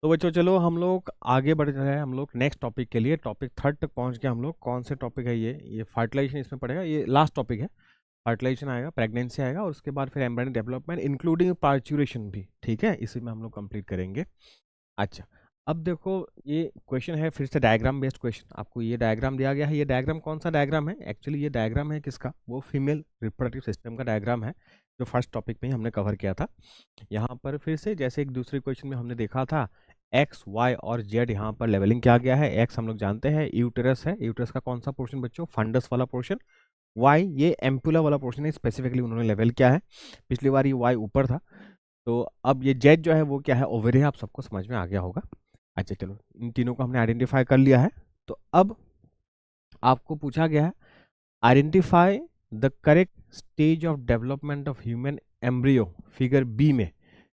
तो बच्चों चलो हम लोग आगे बढ़ रहे हैं, हम लोग नेक्स्ट टॉपिक के लिए टॉपिक 3 तक पहुंच गए हम लोग। कौन से टॉपिक है ये फर्टिलाइजेशन इसमें पड़ेगा, ये लास्ट टॉपिक है। फर्टिलाइजेशन आएगा, प्रेगनेंसी आएगा और उसके बाद फिर एम्ब्रियोनिक डेवलपमेंट इंक्लूडिंग पार्चुरेशन भी, ठीक है, इसी में हम लोग कंप्लीट करेंगे। अच्छा, अब देखो ये क्वेश्चन है फिर से डायग्राम बेस्ड क्वेश्चन। आपको ये डायग्राम दिया गया है। ये डायग्राम कौन सा डायग्राम है? एक्चुअली ये डायग्राम है किसका? वो फीमेल रिप्रोडक्टिव सिस्टम का डायग्राम है, जो फर्स्ट टॉपिक में ही हमने कवर किया था। यहाँ पर फिर से जैसे एक दूसरे क्वेश्चन में हमने देखा था, एक्स वाई और जेड यहाँ पर लेवलिंग किया गया है। एक्स हम लोग जानते हैं यूटेरस है, यूटेरस का कौन सा पोर्शन बच्चों? फंडस वाला पोर्शन। वाई ये एम्पुला वाला पोर्शन है, स्पेसिफिकली उन्होंने लेवल किया है। पिछली बार ये वाई ऊपर था, तो अब ये जेड जो है वो क्या है? ओवरी है। आप सबको समझ में आ गया होगा। अच्छा चलो, इन तीनों को हमने आइडेंटिफाई कर लिया है। तो अब आपको पूछा गया है identify the correct stage of development of human embryo figure B में।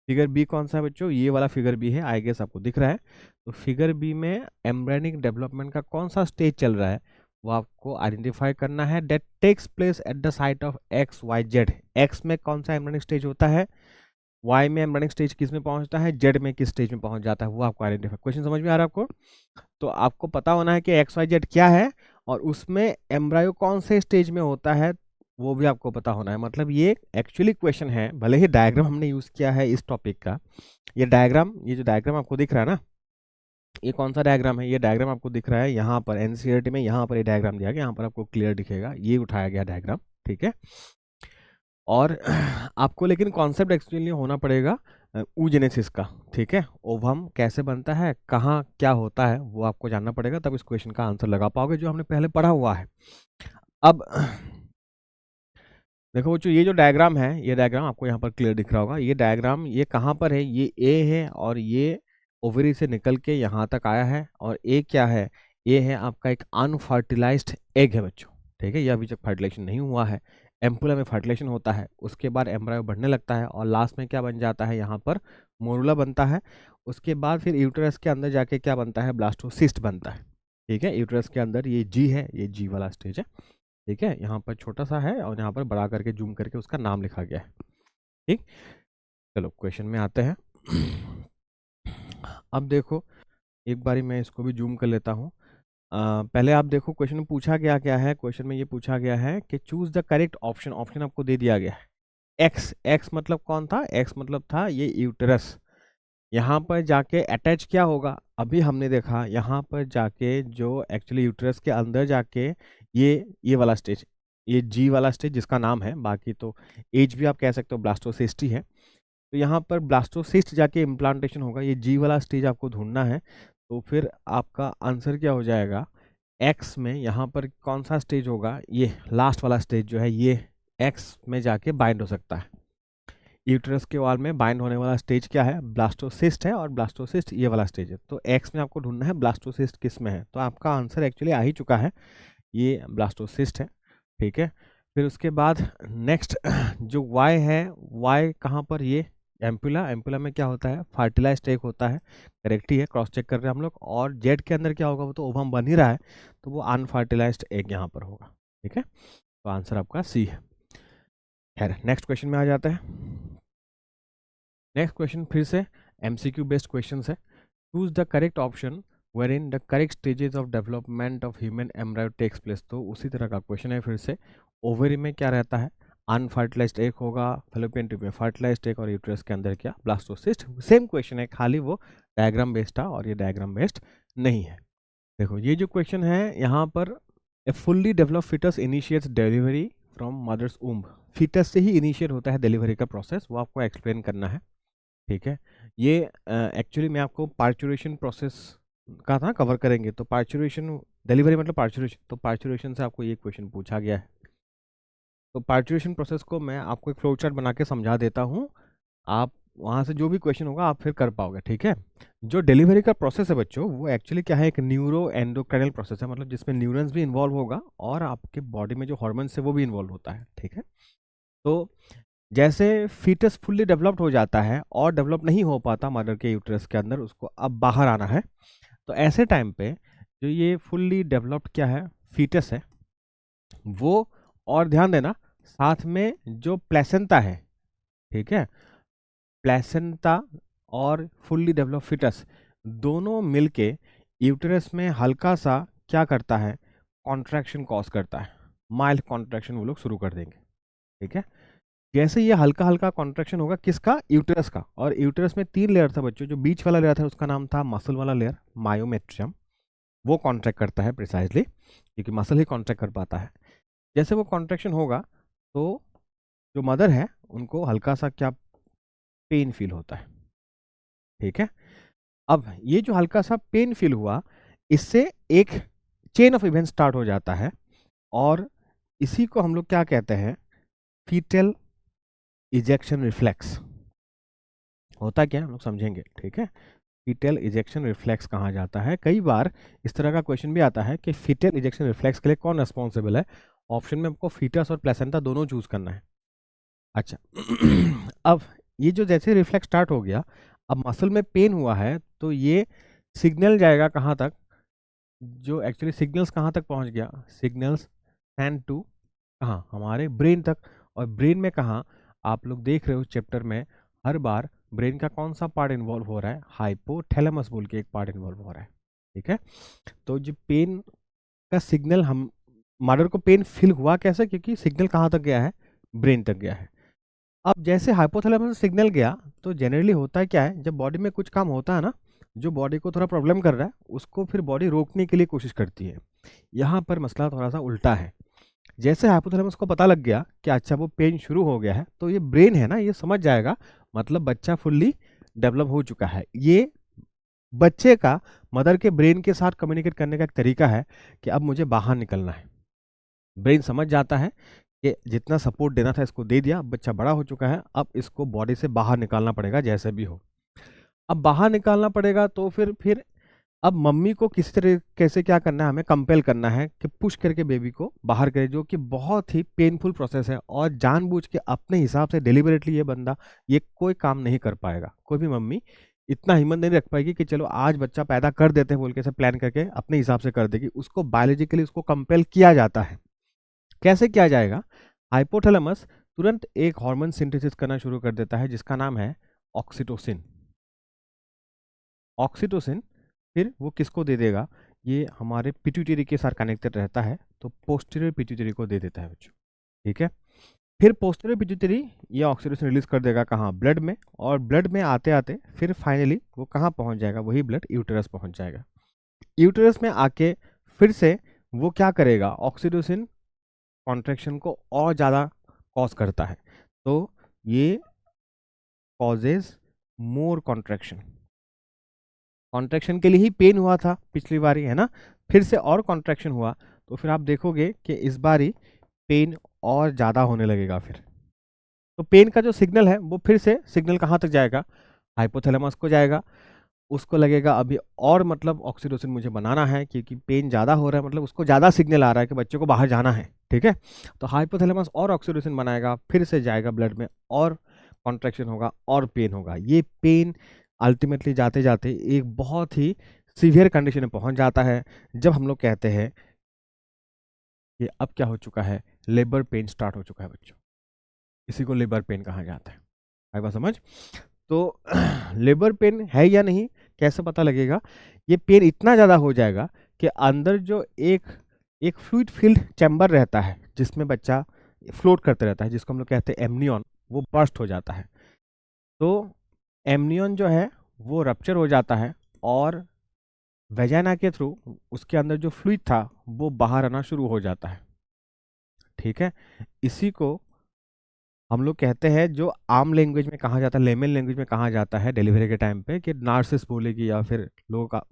फिगर बी कौन सा है बच्चों? ये वाला फिगर बी है, आई गेस आपको दिख रहा है। तो फिगर बी में एम्ब्रियोनिक डेवलपमेंट का कौन सा स्टेज चल रहा है वो आपको आइडेंटिफाई करना है। That takes place at the site of X Y Z. X में कौन सा एम्ब्रियोनिक स्टेज होता है, वाई में एम्ब्रियोनिक स्टेज किस में पहुंचता है, जेड में किस स्टेज में पहुंच जाता है, वो आपको आइडेंटिफाई। क्वेश्चन समझ में आ रहा है आपको? तो आपको पता होना है कि एक्स वाई जेड क्या है और उसमें एम्ब्रायो कौन से स्टेज में होता है, वो भी आपको पता होना है। मतलब ये एक्चुअली क्वेश्चन है, भले ही डायग्राम हमने यूज किया है इस टॉपिक का। ये डायग्राम, ये जो डायग्राम आपको दिख रहा है ना, ये कौन सा डायग्राम है? ये डायग्राम आपको दिख रहा है यहाँ पर एनसीईआरटी में, यहाँ पर ये डायग्राम दिया गया, यहाँ पर आपको क्लियर दिखेगा, ये उठाया गया डायग्राम, ठीक है। और आपको लेकिन कॉन्सेप्ट एक्चुअली होना पड़ेगा ऊजेनेसिस का, ठीक है। ओवम कैसे बनता है, कहाँ क्या होता है, वो आपको जानना पड़ेगा, तब इस क्वेश्चन का आंसर लगा पाओगे, जो हमने पहले पढ़ा हुआ है। अब देखो बच्चों, ये जो डायग्राम है, ये डायग्राम आपको यहाँ पर क्लियर दिख रहा होगा। ये डायग्राम ये कहाँ पर है? ये ए है और ये ओवरी से निकल के यहाँ तक आया है। और ए क्या है? ये है आपका एक अनफर्टिलाइज्ड एग है बच्चों, ठीक है। ये अभी तक फर्टिलाइजेशन नहीं हुआ है। एम्पुला में फर्टिलाइजेशन होता है, उसके बाद एम्ब्रायो बढ़ने लगता है और लास्ट में क्या बन जाता है? यहाँ पर मोरुला बनता है। उसके बाद फिर यूटेरस के अंदर जाके क्या बनता है? ब्लास्टोसिस्ट बनता है, ठीक है। यूटेरस के अंदर ये जी है, ये जी वाला स्टेज है, ठीक है। यहाँ पर छोटा सा है और यहाँ पर बड़ा करके जूम करके उसका नाम लिखा गया है, ठीक। चलो क्वेश्चन में आते हैं। अब देखो, एक बारी मैं इसको भी जूम कर लेता हूँ। पहले आप देखो क्वेश्चन में पूछा गया क्या है। क्वेश्चन में ये पूछा गया है कि choose the correct option. Option आपको दे दिया गया है। एक्स, एक्स मतलब कौन था? एक्स मतलब था ये यूटेरस। यहाँ पर जाके अटैच क्या होगा? अभी हमने देखा यहाँ पर जाके जो एक्चुअली यूटेरस के अंदर जाके ये वाला स्टेज, ये जी वाला स्टेज जिसका नाम है, बाकी तो एज भी आप कह सकते हो ब्लास्टोसिस्ट ही है। तो यहाँ पर ब्लास्टोसिस्ट जाके इम्प्लांटेशन होगा, ये जी वाला स्टेज आपको ढूंढना है। तो फिर आपका आंसर क्या हो जाएगा? एक्स में यहाँ पर कौन सा स्टेज होगा? ये लास्ट वाला स्टेज जो है, ये एक्स में जाके बाइंड हो सकता है। यूट्रस के वॉल में बाइंड होने वाला स्टेज क्या है? ब्लास्टोसिस्ट है, और ब्लास्टोसिस्ट ये वाला स्टेज है। तो एक्स में आपको ढूंढना है ब्लास्टोसिस्ट किस में है। तो आपका आंसर एक्चुअली आ ही चुका है, ये ब्लास्टोसिस्ट है, ठीक है। फिर उसके बाद नेक्स्ट जो वाई है, वाई कहाँ पर? ये एम्पुला। एम्पुला में क्या होता है? फर्टिलाइज्ड एग होता है, करेक्ट ही है, क्रॉस चेक कर रहे हैं हम लोग। और जेड के अंदर क्या होगा? वो तो ओवम बन ही रहा है, तो वो अनफर्टिलाइज्ड एग यहाँ पर होगा, ठीक है। तो आंसर आपका सी है। खैर नेक्स्ट क्वेश्चन में आ जाते हैं। नेक्स्ट क्वेश्चन फिर से एमसीक्यू बेस्ड क्वेश्चन है। Choose the correct option where in the correct stages of development of human embryo takes place. तो उसी तरह का क्वेश्चन है फिर से। ओवरी में क्या रहता है? अनफर्टिलाइज्ड एग होगा, फेलोपियन ट्यूब में फर्टिलाइज्ड एग, और यूट्रस के अंदर क्या? ब्लास्टोसिस्ट। सेम क्वेश्चन है, खाली वो डायग्राम बेस्ड था और ये डायग्राम बेस्ड नहीं है। देखो ये जो क्वेश्चन है यहाँ पर, a fully develop foetus initiates delivery from mother's womb. Foetus से ही इनिशिएट होता है डिलीवरी का प्रोसेस, वो आपको एक्सप्लेन करना है, ठीक है। ये एक्चुअली मैं आपको पार्चुरेशन प्रोसेस का था कवर करेंगे। तो पार्चुरेशन, डिलीवरी मतलब पार्चुरेशन, तो पार्चुरेशन से आपको ये क्वेश्चन पूछा गया है। तो पार्चुरेशन प्रोसेस को मैं आपको एक फ्लो चार्ट बना के समझा देता हूँ, आप वहाँ से जो भी क्वेश्चन होगा आप फिर कर पाओगे, ठीक है। जो डिलीवरी का प्रोसेस है बच्चों, वो एक्चुअली क्या है? एक न्यूरो एंडोक्राइनल प्रोसेस है, मतलब जिसमें न्यूरॉन्स भी इन्वॉल्व होगा और आपके बॉडी में जो हार्मोन्स है वो भी इन्वॉल्व होता है, ठीक है। तो जैसे फीटस फुल्ली डेवलप्ड हो जाता है और डेवलप नहीं हो पाता मदर के यूट्रस के अंदर, उसको अब बाहर आना है। तो ऐसे टाइम पे जो ये फुल्ली डेवलप्ड क्या है? फीटस है वो। और ध्यान देना, साथ में जो प्लेसेंटा है, ठीक है, प्लेसेंटा और फुल्ली डेवलप्ड फीटस, दोनों मिलके यूटेरस में हल्का सा क्या करता है, कॉन्ट्रैक्शन कॉज करता है, माइल्ड कॉन्ट्रैक्शन वो लोग शुरू कर देंगे। ठीक है, जैसे ये हल्का हल्का कॉन्ट्रैक्शन होगा किसका, यूटेरस का, और यूटेरस में 3 लेयर था बच्चों, जो बीच वाला लेयर था उसका नाम था मसल वाला लेयर, मायोमेट्रियम, वो कॉन्ट्रैक्ट करता है प्रिसाइजली, क्योंकि मसल ही कॉन्ट्रैक्ट कर पाता है। जैसे वो कॉन्ट्रैक्शन होगा तो जो मदर है उनको हल्का सा क्या पेन फील होता है। ठीक है, अब ये जो हल्का सा पेन फील हुआ, इससे एक चेन ऑफ इवेंट स्टार्ट हो जाता है, और इसी को हम लोग क्या कहते हैं, फीटल इजेक्शन रिफ्लेक्स। होता क्या है हम लोग समझेंगे। ठीक है, फीटल इजेक्शन रिफ्लेक्स कहा जाता है। कई बार इस तरह का क्वेश्चन भी आता है कि फीटल इजेक्शन रिफ्लेक्स के लिए कौन रिस्पॉन्सिबल है। ऑप्शन में आपको फीटस और प्लेसेंटा दोनों चूज करना है। अच्छा अब ये जो जैसे रिफ्लेक्स स्टार्ट हो गया, अब मसल में पेन हुआ है, तो ये सिग्नल जाएगा कहाँ तक, जो एक्चुअली सिग्नल्स कहाँ तक पहुँच गया, सिग्नल्स सेंड टू कहाँ, हमारे ब्रेन तक। और ब्रेन में कहाँ, आप लोग देख रहे हो चैप्टर में हर बार ब्रेन का कौन सा पार्ट इन्वॉल्व हो रहा है, हाइपोथैलेमस बोल के एक पार्ट इन्वॉल्व हो रहा है। ठीक है, तो जो पेन का सिग्नल, हम मदर को पेन फील हुआ कैसे, क्योंकि सिग्नल कहाँ तक गया है, ब्रेन तक गया है। अब जैसे हाइपोथैलेमस सिग्नल गया, तो जनरली होता है क्या है, जब बॉडी में कुछ काम होता है ना, जो बॉडी को थोड़ा प्रॉब्लम कर रहा है उसको फिर बॉडी रोकने के लिए कोशिश करती है। यहाँ पर मसला थोड़ा सा उल्टा है। जैसे हाइपोथैलेमस को पता लग गया कि अच्छा वो पेन शुरू हो गया है, तो ये ब्रेन है ना, ये समझ जाएगा, मतलब बच्चा फुल्ली डेवलप हो चुका है। ये बच्चे का मदर के ब्रेन के साथ कम्युनिकेट करने का एक तरीका है कि अब मुझे बाहर निकलना है। ब्रेन समझ जाता है कि जितना सपोर्ट देना था इसको दे दिया, अब बच्चा बड़ा हो चुका है, अब इसको बॉडी से बाहर निकालना पड़ेगा जैसे भी हो। अब बाहर निकालना पड़ेगा तो फिर अब मम्मी को किसी तरह कैसे क्या करना है, हमें कंपेल करना है कि पुश करके बेबी को बाहर करे, जो कि बहुत ही पेनफुल प्रोसेस है, और जानबूझ के अपने हिसाब से डेलिबरेटली ये बंदा ये कोई काम नहीं कर पाएगा। कोई भी मम्मी इतना हिम्मत नहीं रख पाएगी कि चलो आज बच्चा पैदा कर देते हैं बोल के, से प्लान करके अपने हिसाब से कर देगी। उसको बायोलॉजिकली उसको कंपेल किया जाता है। कैसे किया जाएगा, हाइपोथैलेमस तुरंत एक हार्मोन सिंथेसिस करना शुरू कर देता है जिसका नाम है ऑक्सीटोसिन। ऑक्सीटोसिन फिर वो किसको दे देगा, ये हमारे पिट्यूटरी के साथ कनेक्टेड रहता है, तो पोस्टीरियर पिट्यूटरी को दे देता है बच्चों। ठीक है, फिर पोस्टीरियर पिट्यूटरी ये ऑक्सीटोसिन रिलीज कर देगा कहाँ, ब्लड में, और ब्लड में आते आते फिर फाइनली वो कहाँ पहुँच जाएगा, वही ब्लड यूटेरस पहुँच जाएगा। यूटेरस में आके फिर से वो क्या करेगा, ऑक्सीटोसिन कॉन्ट्रैक्शन को और ज़्यादा कॉज करता है, तो ये कॉजेज मोर कॉन्ट्रैक्शन। कॉन्ट्रैक्शन के लिए ही पेन हुआ था पिछली बारी, है ना, फिर से और कॉन्ट्रैक्शन हुआ, तो फिर आप देखोगे कि इस बारी पेन और ज़्यादा होने लगेगा। फिर तो पेन का जो सिग्नल है वो फिर से सिग्नल कहाँ तक जाएगा, हाइपोथैलेमस को जाएगा। उसको लगेगा अभी और मतलब ऑक्सीटोसिन मुझे बनाना है, क्योंकि पेन ज़्यादा हो रहा है, मतलब उसको ज़्यादा सिग्नल आ रहा है कि बच्चे को बाहर जाना है। ठीक है, तो हाइपोथैलेमस और ऑक्सीटोसिन बनाएगा, फिर से जाएगा ब्लड में, और कॉन्ट्रैक्शन होगा और पेन होगा। ये पेन अल्टीमेटली जाते जाते एक बहुत ही सीवियर कंडीशन में पहुंच जाता है, जब हम लोग कहते हैं कि अब क्या हो चुका है, लेबर पेन स्टार्ट हो चुका है बच्चों। इसी को लेबर पेन कहा जाता है। आई बात समझ? तो लेबर पेन है या नहीं कैसे पता लगेगा, ये पेन इतना ज़्यादा हो जाएगा कि अंदर जो एक फ्लूइड फिल्ड चैम्बर रहता है जिसमें बच्चा फ्लोट करते रहता है, जिसको हम लोग कहते हैं एमनियन, वो बर्स्ट हो जाता है। तो एमनियन जो है वो रप्चर हो जाता है, और वेजाइना के थ्रू उसके अंदर जो फ्लूइड था वो बाहर आना शुरू हो जाता है। ठीक है, इसी को हम लोग कहते हैं, जो आम लैंग्वेज में कहा जाता है, लेमन लैंग्वेज में कहा जाता है डिलीवरी के टाइम पे, कि नार्सिस बोलेगी, या फिर लोगों का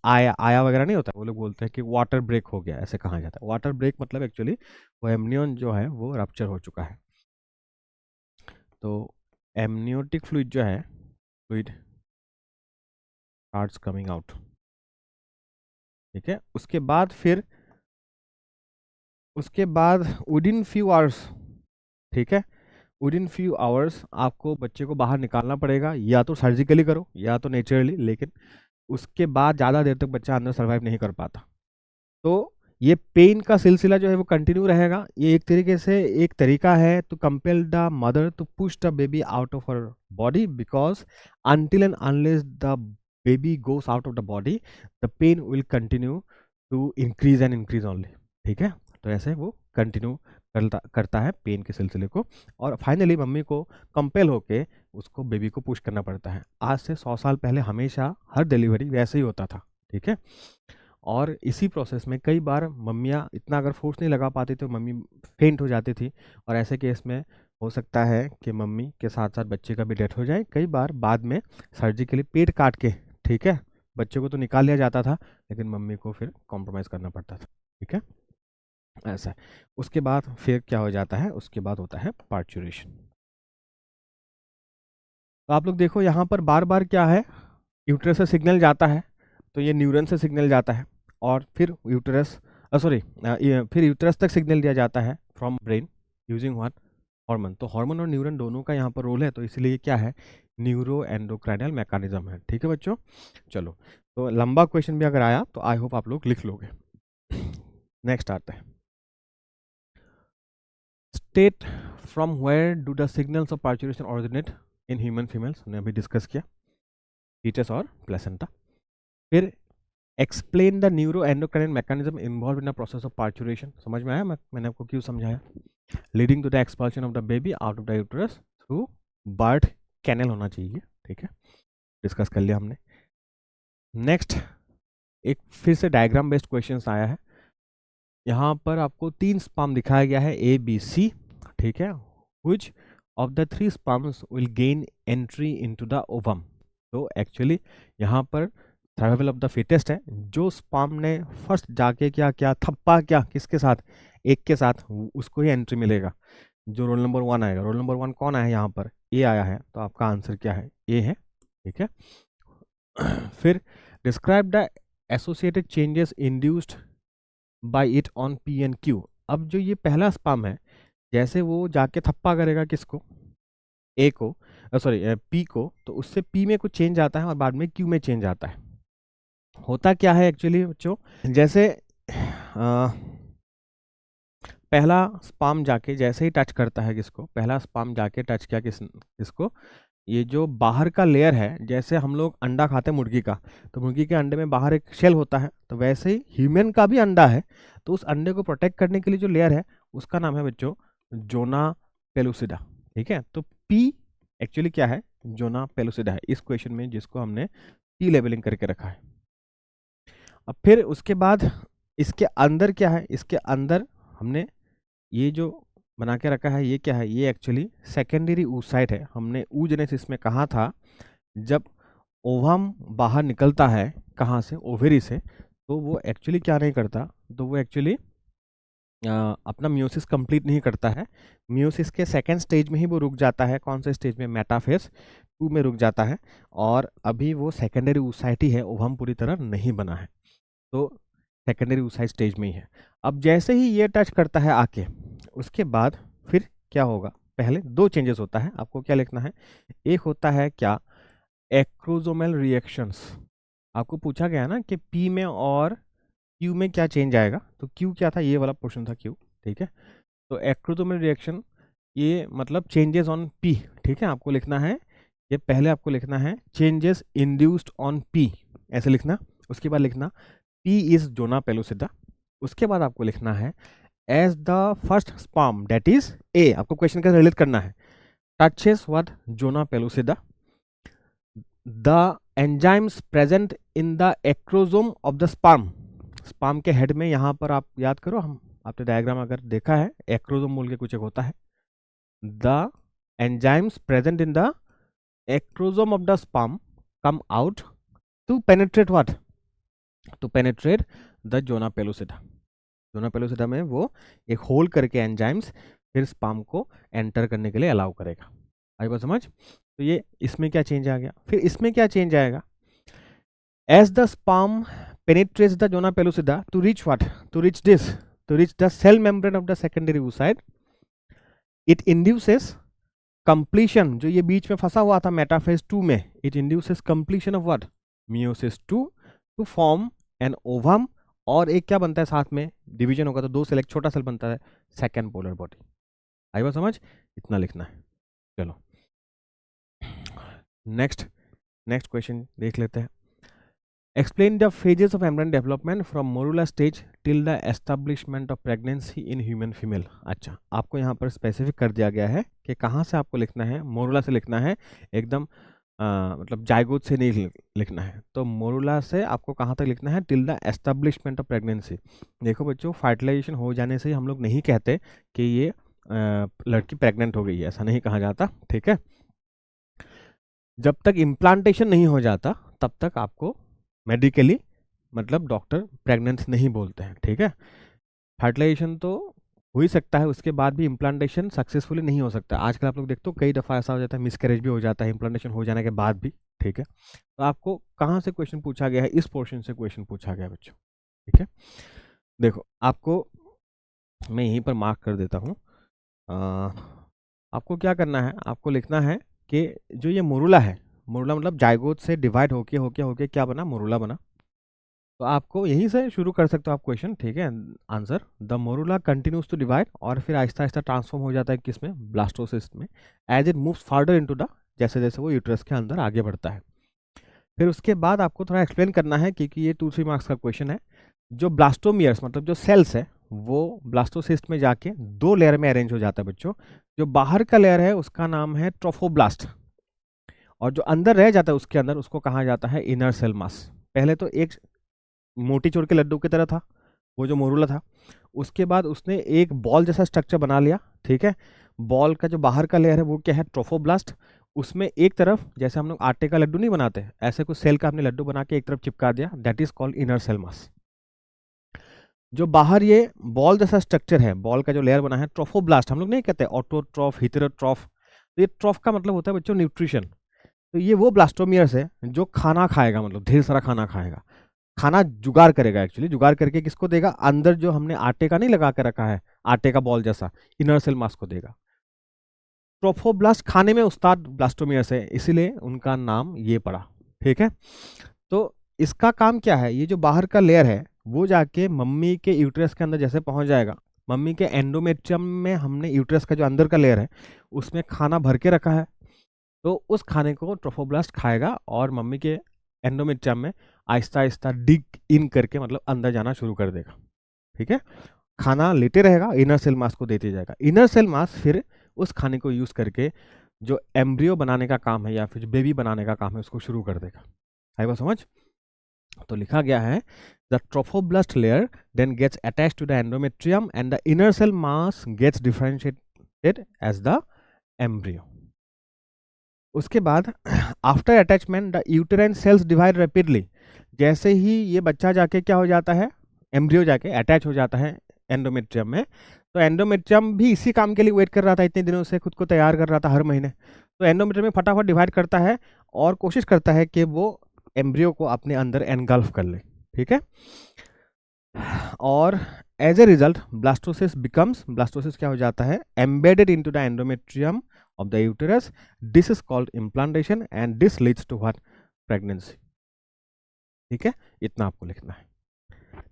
आया आया वगैरह नहीं होता, वो लोग बोलते हैं कि वाटर ब्रेक हो गया, ऐसे कहा जाता है। वाटर ब्रेक मतलब एक्चुअली वो एमनियन जो है वो रप्चर हो चुका है। तो एमनियोटिक फ्लूइड जो है, फ्लूइड स्टार्ट्स कमिंग आउट। ठीक है, उसके बाद विदिन फ्यू आवर्स, ठीक है, विदिन फ्यू आवर्स आपको बच्चे को बाहर निकालना पड़ेगा, या तो सर्जिकली करो या तो नेचुरली, लेकिन उसके बाद ज़्यादा देर तक बच्चा अंदर सर्वाइव नहीं कर पाता। तो ये पेन का सिलसिला जो है वो कंटिन्यू रहेगा। ये एक तरीके से एक तरीका है to compel the mother to push the baby out of her body, because until and unless the baby goes out of the body, the pain will continue to increase and increase only. ठीक है, तो ऐसे वो continue करता है pen के सिलसिले को, और फाइनली मम्मी को कंपेल होके उसको बेबी को पुश करना पड़ता है। आज से 100 साल पहले हमेशा हर डिलीवरी वैसे ही होता था। ठीक है, और इसी प्रोसेस में कई बार मम्मियाँ इतना अगर फोर्स नहीं लगा पाती तो मम्मी फेंट हो जाती थी, और ऐसे केस में हो सकता है कि मम्मी के साथ साथ बच्चे का भी डेथ हो जाए। कई बार बाद में सर्जिकली पेट काट के, ठीक है, बच्चे को तो निकाल लिया जाता था, लेकिन मम्मी को फिर कॉम्प्रोमाइज़ करना पड़ता था। ठीक है, ऐसा है। उसके बाद फिर क्या हो जाता है, उसके बाद होता है पार्चुरेशन। तो आप लोग देखो यहाँ पर बार बार क्या है, यूट्रस से सिग्नल जाता है, तो ये न्यूरन से सिग्नल जाता है, और फिर यूट्रस फिर यूट्रस तक सिग्नल दिया जाता है from brain using what, hormone. तो हार्मोन और न्यूरन दोनों का यहाँ पर रोल है, तो इसलिए क्या है, न्यूरो एंडोक्राइनल मैकेनिज्म है। ठीक है बच्चों, चलो, तो लंबा क्वेश्चन भी अगर आया तो आई होप आप लोग लिख लोगे। नेक्स्ट आता है, state from where do the signals of parturition originate in human females, हमने अभी डिस्कस किया, फीटस और प्लेसेंटा। फिर explain the neuro endocrine mechanism involve in the process of parturition, समझ में आया मैंने आपको क्यों समझाया। Leading to the expulsion of the baby out of the uterus through birth canal होना चाहिए। ठीक है, डिस्कस कर लिया हमने। नेक्स्ट एक फिर से डायग्राम बेस्ड क्वेश्चन आया है। यहाँ पर आपको 3 स्पर्म दिखाया गया है, ए बी सी। ठीक है, which of the 3 sperms will gain entry into the ovum. तो एक्चुअली यहाँ पर सर्वाइवल ऑफ द फिटेस्ट है, जो स्पर्म ने फर्स्ट जाके क्या क्या थप्पा क्या किसके साथ, एक के साथ, उसको ही एंट्री मिलेगा। जो रोल नंबर 1 आएगा, रोल नंबर 1 कौन आया है यहाँ पर, ए आया है, तो आपका आंसर क्या है, ए है। ठीक है, फिर describe the associated changes induced by it on P and Q. अब जो ये पहला स्पर्म है, जैसे वो जाके थप्पा करेगा किसको, ए को, सॉरी पी को, तो उससे पी में कुछ चेंज आता है और बाद में क्यू में चेंज आता है। होता क्या है एक्चुअली बच्चों, जैसे पहला स्पर्म जाके जैसे ही टच करता है किसको, पहला स्पर्म जाके टच किया किसको, ये जो बाहर का लेयर है, जैसे हम लोग अंडा खाते हैं मुर्गी का, तो मुर्गी के अंडे में बाहर एक शेल होता है, तो वैसे ही ह्यूमन का भी अंडा है, तो उस अंडे को प्रोटेक्ट करने के लिए जो लेयर है उसका नाम है बच्चों जोना पेलुसिडा। ठीक है, तो पी एक्चुअली क्या है, जोना पेलुसिडा है इस क्वेश्चन में, जिसको हमने पी लेबलिंग करके रखा है। अब फिर उसके बाद इसके अंदर क्या है, इसके अंदर हमने ये जो बना के रखा है, ये क्या है, ये एक्चुअली सेकेंडरी oocyte है। हमने oogenesis इसमें कहा था, जब ओवम बाहर निकलता है कहाँ से, ओवेरी से, तो वो एक्चुअली क्या नहीं करता, तो वो एक्चुअली अपना मियोसिस कंप्लीट नहीं करता है। मियोसिस के सेकेंड स्टेज में ही वो रुक जाता है। कौन से स्टेज में, मेटाफेज 2 में रुक जाता है, और अभी वो सेकेंडरी oocyte ही है, ओवम पूरी तरह नहीं बना है, तो सेकेंडरी oocyte स्टेज में ही है। अब जैसे ही ये टच करता है आके, उसके बाद फिर क्या होगा, पहले 2 चेंजेस होता है, आपको क्या लिखना है, एक होता है क्या, एक्रोसोमल रिएक्शंस। आपको पूछा गया ना कि पी में और क्यू में क्या चेंज आएगा, तो क्यू क्या था, ये वाला पोर्शन था क्यू। ठीक है, तो एक्रोसोमल रिएक्शन ये मतलब चेंजेस ऑन पी। ठीक है, आपको लिखना है, ये पहले आपको लिखना है चेंजेस इंड्यूस्ड ऑन पी, ऐसे लिखना। उसके बाद लिखना P इज जोना पेलुसिडा। उसके बाद आपको लिखना है as the first sperm that is A, आपको क्वेश्चन का रिलेट करना है, touches what, zona pellucida, the enzymes present in the acrosome of the sperm. Sperm के हेड में, यहाँ पर आप याद करो, हम आपने डायग्राम अगर देखा है, एक्रोसोम बोल के कुछ एक होता है, the enzymes present in the acrosome of the sperm come out to penetrate what, to penetrate the zona pellucida. Zona pellucida में वो एक होल करके एंजाइम्स फिर स्पर्म को एंटर करने के लिए अलाउ करेगा। आई बात समझ। तो ये इसमें क्या चेंज आ गया, फिर इसमें क्या चेंज आएगा, as the sperm penetrates the zona pellucida to reach what, to reach this, to reach the cell membrane of the secondary oocyte, it induces completion, जो ये बीच में फंसा हुआ था मेटाफेज 2 में, it induces completion of what, meiosis 2 to form an ovum, और एक क्या बनता है साथ में, डिवीजन होगा तो 2 सेल, एक छोटा सेल बनता है, सेकेंड पोलर बॉडी। आई बात समझ, इतना लिखना है। चलो नेक्स्ट क्वेश्चन देख लेते हैं। Explain the phases of embryon development from morula stage till the establishment of pregnancy in human female. अच्छा, आपको यहाँ पर स्पेसिफिक कर दिया गया है कि कहाँ से आपको लिखना है, मोरुला से लिखना है, एकदम मतलब जायगोट से नहीं लिखना है। तो मोरुला से आपको कहाँ तक लिखना है, till the establishment of pregnancy. देखो बच्चों, फर्टिलाइजेशन हो जाने से हम लोग नहीं कहते कि ये लड़की प्रेग्नेंट हो गई है, ऐसा नहीं कहा जाता, ठीक है। जब तक इम्प्लांटेशन नहीं हो जाता तब तक आपको मेडिकली मतलब डॉक्टर प्रेग्नेंट नहीं बोलते हैं, ठीक है। फर्टिलाइजेशन तो हो ही सकता है, उसके बाद भी इम्प्लांटेशन सक्सेसफुली नहीं हो सकता। आजकल आप लोग देखते हो कई दफ़ा ऐसा हो जाता है, मिसकैरेज भी हो जाता है इम्प्लांटेशन हो जाने के बाद भी, ठीक है। तो आपको कहाँ से क्वेश्चन पूछा गया है, इस पोर्शन से क्वेश्चन पूछा गया बच्चों, ठीक है। देखो, आपको मैं यहीं पर मार्क कर देता हूँ। आपको क्या करना है, आपको लिखना है कि जो ये मोरुला है, मोरुला मतलब जायगोट से डिवाइड होके होके होके क्या बना, मोरुला बना। तो आपको यहीं से शुरू कर सकते हो आप क्वेश्चन, ठीक है। Answer, the morula continues to divide, और फिर आहिस्ता आहिस्ता ट्रांसफॉर्म हो जाता है किसमें, ब्लास्टोसिस्ट में, as it moves farther into the, जैसे जैसे वो यूट्रस के अंदर आगे बढ़ता है। फिर उसके बाद आपको थोड़ा एक्सप्लेन करना है, क्योंकि ये 2-3 मार्क्स का क्वेश्चन है। जो ब्लास्टोमियर्स मतलब जो सेल्स है वो ब्लास्टोसिस्ट में जाके 2 लेयर में अरेंज हो जाता है बच्चों। जो बाहर का लेयर है उसका नाम है ट्रोफोब्लास्ट, और जो अंदर रह जाता है उसके अंदर उसको कहा जाता है इनर सेल मास। पहले तो एक मोटी चोर के लड्डू की तरह था वो जो मोरुला था, उसके बाद उसने एक बॉल जैसा स्ट्रक्चर बना लिया, ठीक है। बॉल का जो बाहर का लेयर है वो क्या है, ट्रोफोब्लास्ट। उसमें एक तरफ जैसे हम लोग आटे का लड्डू नहीं बनाते, ऐसे कुछ सेल का आपने लड्डू बना के एक तरफ चिपका दिया, that is called inner cell mass. जो बाहर ये बॉल जैसा स्ट्रक्चर है, बॉल का जो लेयर बना है, ट्रोफोब्लास्ट हम लोग नहीं कहते ऑटोट्रॉफ, हिटेरोट्रॉफ। तो ये ट्रॉफ का मतलब होता है बच्चों न्यूट्रिशन। तो ये वो ब्लास्टोमियर्स है जो खाना खाएगा, मतलब ढेर सारा खाना खाएगा, खाना जुगाड़ करेगा। एक्चुअली जुगाड़ करके किसको देगा, अंदर जो हमने आटे का नहीं लगा के रखा है, आटे का बॉल जैसा, इनर सेल मास को देगा। ट्रोफोब्लास्ट खाने में उस्ताद ब्लास्टोमियर्स है, इसीलिए उनका नाम ये पड़ा, ठीक है। तो इसका काम क्या है, ये जो बाहर का लेयर है वो जाके मम्मी के यूट्रस के अंदर जैसे पहुंच जाएगा, मम्मी के एंडोमेट्रियम में हमने यूट्रस का जो अंदर का लेयर है उसमें खाना भर के रखा है, तो उस खाने को ट्रोफोब्लास्ट खाएगा और मम्मी के एंडोमेट्रियम में आहिस्ता आहिस्ता डिग इन करके मतलब अंदर जाना शुरू कर देगा, ठीक है। खाना लेते रहेगा, इनर सेल मास को देते जाएगा। इनर सेल मास फिर उस खाने को यूज करके जो एम्ब्रियो बनाने का काम है या फिर जो बेबी बनाने का काम है उसको शुरू कर देगा। आई बात समझ। तो लिखा गया है the trophoblast layer then gets attached to the endometrium and the inner cell mass gets differentiated as the embryo. उसके बाद after attachment the uterine cells divide rapidly. जैसे ही ये बच्चा जाके क्या हो जाता है, एम्ब्रियो जाके अटैच हो जाता है एंडोमेट्रियम में, तो एंडोमेट्रियम भी इसी काम के लिए वेट कर रहा था, इतने दिनों से खुद को तैयार कर रहा था हर महीने। तो एंडोमेट्रियम में फटाफट डिवाइड करता है और कोशिश करता है कि वो एम्ब्रियो को अपने अंदर एनगल्फ कर ले, ठीक है। और एज ए रिजल्ट ब्लास्टोसिस क्या हो जाता है, embedded into the endometrium of the uterus. This is called implantation and this leads to what, pregnancy, ठीक है। इतना आपको लिखना है,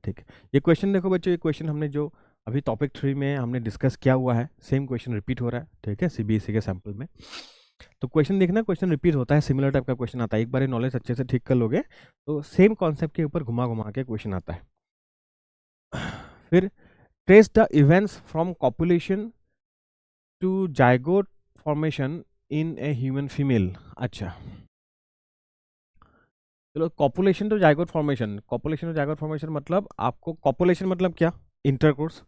ठीक है। ये क्वेश्चन देखो बच्चों, ये क्वेश्चन हमने जो अभी टॉपिक 3 में हमने डिस्कस किया हुआ है, सेम क्वेश्चन रिपीट हो रहा है, ठीक है, सीबीएसई के सैंपल में। तो क्वेश्चन देखना, क्वेश्चन रिपीट होता है, सिमिलर टाइप का क्वेश्चन आता है। एक बार नॉलेज अच्छे से ठीक कर लोगे तो सेम कॉन्सेप्ट के ऊपर घुमा घुमा के क्वेश्चन आता है। फिर trace the events from copulation to zygote formation in a human female. अच्छा, चलो, कॉपुलेशन टू जायगोट फॉर्मेशन मतलब आपको कॉपुलेशन मतलब क्या, इंटरकोर्स।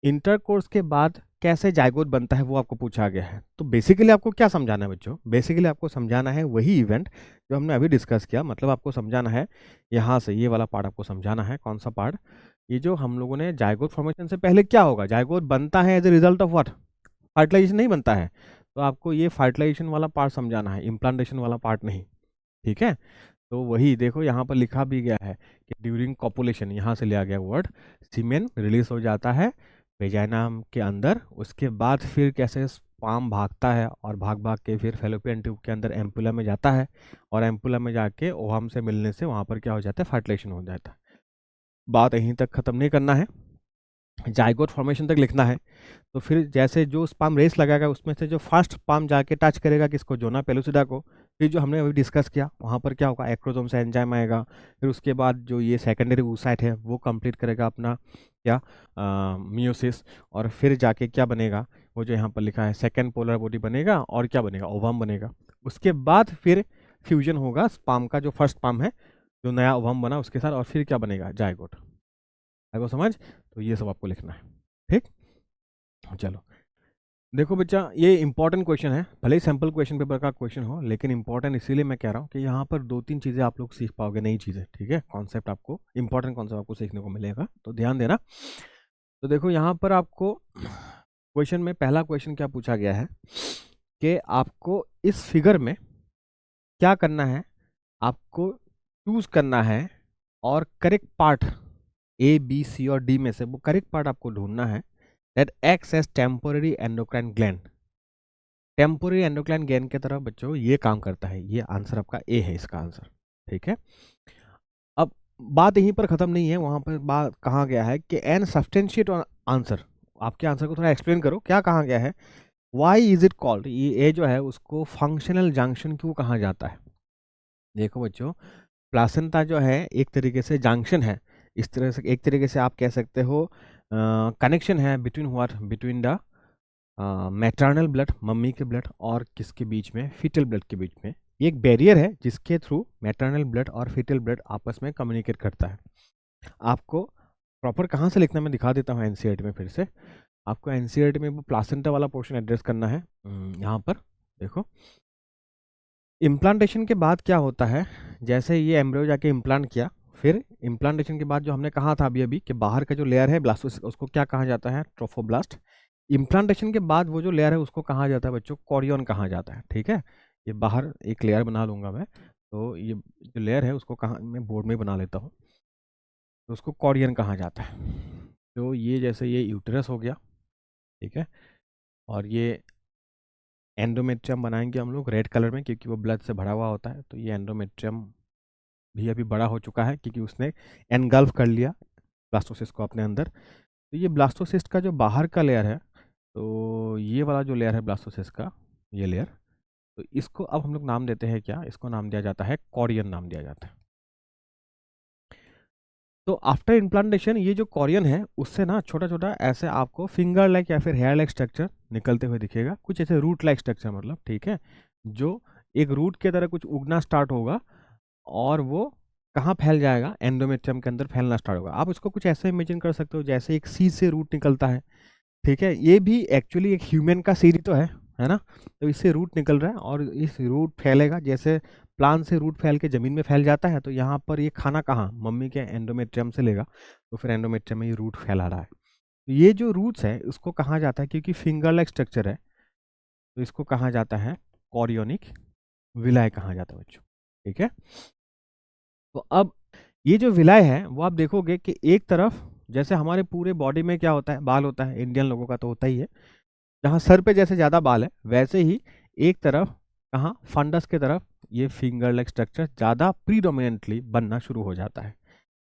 इंटरकोर्स के बाद कैसे जायगोट बनता है वो आपको पूछा गया है। तो बेसिकली आपको क्या समझाना है बच्चों, बेसिकली आपको समझाना है वही इवेंट जो हमने अभी डिस्कस किया। मतलब आपको समझाना है यहाँ से, ये वाला पार्ट आपको समझाना है। कौन सा पार्ट, ये जो हम लोगों ने जायगोट फॉर्मेशन से पहले क्या होगा, जायगोट बनता है as a result of what, fertilization नहीं बनता है। तो आपको ये फर्टिलाइजेशन वाला पार्ट समझाना है, इम्प्लांटेशन वाला पार्ट नहीं, ठीक है। तो वही देखो यहाँ पर लिखा भी गया है कि ड्यूरिंग कॉपुलेशन, यहाँ से लिया गया वर्ड, सीमेन रिलीज हो जाता है वेजाइना के अंदर। उसके बाद फिर कैसे स्पर्म भागता है और भाग भाग के फिर फैलोपियन ट्यूब के अंदर एम्पुला में जाता है, और एम्पुला में जाके ओवम से मिलने से वहाँ पर क्या हो जाता है, फर्टिलाइजेशन हो जाता है। बात यहीं तक ख़त्म नहीं करना है, जाइगोट फॉर्मेशन तक लिखना है। तो फिर जैसे जो स्पर्म रेस लगाएगा उसमें से जो फर्स्ट स्पर्म जाके टच करेगा किसको, जोना पेलुसिडा को, फिर जो हमने अभी डिस्कस किया वहाँ पर क्या होगा, एक्रोसोम से एंजाइम आएगा, फिर उसके बाद जो ये सेकेंडरी oocyte है वो कंप्लीट करेगा अपना क्या मियोसिस, और फिर जाके क्या बनेगा, वो जो यहाँ पर लिखा है सेकेंड पोलर बॉडी बनेगा, और क्या बनेगा, ओवम बनेगा। उसके बाद फिर फ्यूजन होगा स्पर्म का, जो फर्स्ट स्पर्म है जो नया ओवम बना उसके साथ, और फिर क्या बनेगा, जायगोट। आपको समझ, तो ये सब आपको लिखना है, ठीक। चलो देखो बच्चा, ये इंपॉर्टेंट क्वेश्चन है, भले ही सैम्पल क्वेश्चन पेपर का क्वेश्चन हो, लेकिन इंपॉर्टेंट इसीलिए मैं कह रहा हूँ कि यहाँ पर 2-3 चीज़ें आप लोग सीख पाओगे, नई चीज़ें, ठीक है। कॉन्सेप्ट आपको, इंपॉर्टेंट कॉन्सेप्ट आपको सीखने को मिलेगा, तो ध्यान देना। तो देखो यहाँ पर आपको क्वेश्चन में पहला क्वेश्चन क्या पूछा गया है कि आपको इस फिगर में क्या करना है, आपको चूज करना है और correct part A, B, C और D में से वो करेक्ट पार्ट आपको ढूंढना है that acts as temporary endocrine gland। Temporary endocrine gland की तरह बच्चों ये काम करता है, ये आंसर आपका ए है, इसका आंसर, ठीक है। अब बात यहीं पर खत्म नहीं है, वहां पर बात कहा गया है कि एन सब्सटेंशिएट आंसर, आपके आंसर को थोड़ा एक्सप्लेन करो, क्या कहा गया है, वाई इज इट कॉल्ड, ये ए जो है उसको फंक्शनल जंक्शन क्यों कहा जाता है। देखो बच्चों, प्लासेंटा जो है एक तरीके से जंक्शन है, इस तरह से एक तरीके से आप कह सकते हो कनेक्शन है between what, between the maternal blood, mummy के ब्लड, और किसके बीच में, फीटल ब्लड के बीच में। ये एक बैरियर है जिसके थ्रू मैटरनल ब्लड और फीटल ब्लड आपस में कम्युनिकेट करता है। आपको प्रॉपर कहाँ से लिखना मैं दिखा देता हूँ एनसीईआरटी में, फिर से आपको एनसीईआरटी में वो प्लासेंटा वाला पोर्शन एड्रेस करना है। यहाँ पर देखो, इम्प्लांटेशन के बाद क्या होता है, जैसे ये एम्ब्रियो जाके इम्प्लांट किया, फिर इम्प्लांटेशन के बाद जो हमने कहा था अभी कि बाहर का जो लेयर है ब्लास्टोसिस्ट, उसको क्या कहा जाता है, ट्रोफोब्लास्ट। इम्प्लांटेशन के बाद वो जो लेयर है उसको कहा जाता है बच्चों, कॉरियन कहा जाता है, ठीक है। ये बाहर एक लेयर बना लूँगा मैं, तो ये जो लेयर है उसको कहाँ, मैं बोर्ड में बना लेता हूँ, तो उसको कॉरियन कहा जाता है। तो ये जैसे ये यूटेरस हो गया, ठीक है, और ये एंडोमेट्रियम बनाएंगे हम लोग रेड कलर में, क्योंकि वो ब्लड से भरा हुआ होता है। तो ये एंडोमेट्रियम भी अभी बड़ा हो चुका है क्योंकि उसने एनगल्फ कर लिया ब्लास्टोसिस्ट को अपने अंदर। तो ये ब्लास्टोसिस्ट का जो बाहर का लेयर है, तो ये वाला जो लेयर है ब्लास्टोसिस्ट का, ये लेयर, तो इसको अब हम लोग नाम देते हैं क्या, इसको नाम दिया जाता है कॉरियन, नाम दिया जाता है। तो आफ्टर इम्प्लांटेशन ये जो कॉरियन है उससे ना छोटा छोटा ऐसे आपको फिंगर लाइक या फिर हेयर लाइक स्ट्रक्चर निकलते हुए दिखेगा, कुछ ऐसे रूट लाइक स्ट्रक्चर, मतलब, ठीक है, जो एक रूट की तरह कुछ उगना स्टार्ट होगा, और वो कहाँ फैल जाएगा, एंडोमेट्रियम के अंदर फैलना स्टार्ट होगा। आप इसको कुछ ऐसे इमेजिन कर सकते हो जैसे एक सीड से रूट निकलता है, ठीक है। ये भी एक्चुअली एक ह्यूमन का सीड तो है ना। तो इससे रूट निकल रहा है और इस रूट फैलेगा, जैसे प्लांट से रूट फैल के ज़मीन में फैल जाता है, तो यहाँ पर ये खाना कहाँ, मम्मी के एंडोमेट्रियम से लेगा, तो फिर एंडोमेट्रियम में ये रूट फैला रहा है। तो ये जो रूट्स है उसको कहा जाता है, क्योंकि फिंगर लाइक स्ट्रक्चर है, तो इसको कहा जाता है कॉरियोनिक विलाय कहा जाता है बच्चों, ठीक है। तो अब ये जो विलाय है वो आप देखोगे कि एक तरफ, जैसे हमारे पूरे बॉडी में क्या होता है, बाल होता है, इंडियन लोगों का तो होता ही है, जहाँ सर पे जैसे ज़्यादा बाल है, वैसे ही एक तरफ कहाँ, फंडस के तरफ ये फिंगर लाइक स्ट्रक्चर ज़्यादा प्रीडोमिनेंटली बनना शुरू हो जाता है।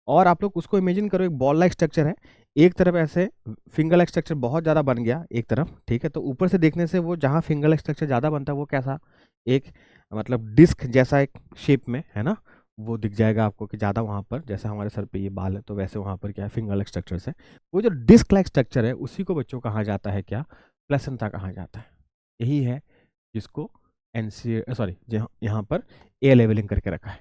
और आप लोग उसको इमेजिन करो, एक बॉल लाइक स्ट्रक्चर है, एक तरफ ऐसे फिंगर लाइक स्ट्रक्चर बहुत ज़्यादा बन गया एक तरफ, ठीक है। तो ऊपर से देखने से वो जहाँ फिंगर लाइक स्ट्रक्चर ज़्यादा बनता है वो कैसा, एक मतलब डिस्क जैसा एक शेप में, है ना, वो दिख जाएगा आपको कि ज़्यादा वहाँ पर, जैसे हमारे सर पे ये बाल है तो वैसे वहाँ पर क्या है, फिंगर लाइक स्ट्रक्चर है। वो जो डिस्क लाइक स्ट्रक्चर है उसी को बच्चों कहा जाता है क्या, प्लेसेंटा कहा जाता है। यही है जिसको यहाँ पर ए लेवलिंग करके रखा है।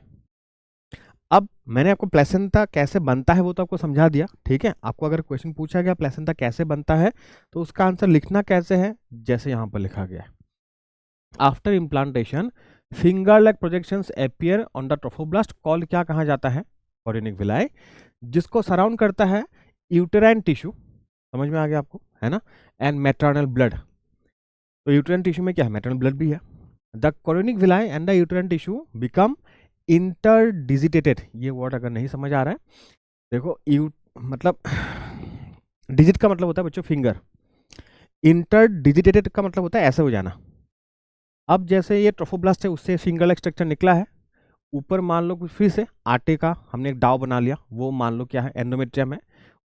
अब मैंने आपको प्लेसेंटा कैसे बनता है वो तो आपको समझा दिया, ठीक है। आपको अगर क्वेश्चन पूछा गया प्लेसेंटा कैसे बनता है, तो उसका आंसर लिखना कैसे है, जैसे यहाँ पर लिखा गया है, after implantation finger like projections appear on the trophoblast, called क्या कहा जाता है, कॉरियोनिक विलाय, जिसको सराउंड करता है यूटेराइन टिश्यू, समझ में आ गया आपको, है ना, एंड मैटरनल ब्लड। तो यूटेराइन टिश्यू में क्या है, मैटरनल ब्लड भी है। The chorionic विलाय and the uterine tissue become interdigitated, ये वर्ड अगर नहीं समझ आ रहा है, देखो मतलब डिजिट का मतलब होता है बच्चों फिंगर, इंटरडिजिटेटेड का मतलब होता है ऐसे हो जाना। अब जैसे ये ट्रोफोब्लास्ट है उससे फिंगर लाइक स्ट्रक्चर निकला है, ऊपर मान लो फिर से आटे का हमने एक डाव बना लिया, वो मान लो क्या है, एंडोमेट्रियम है,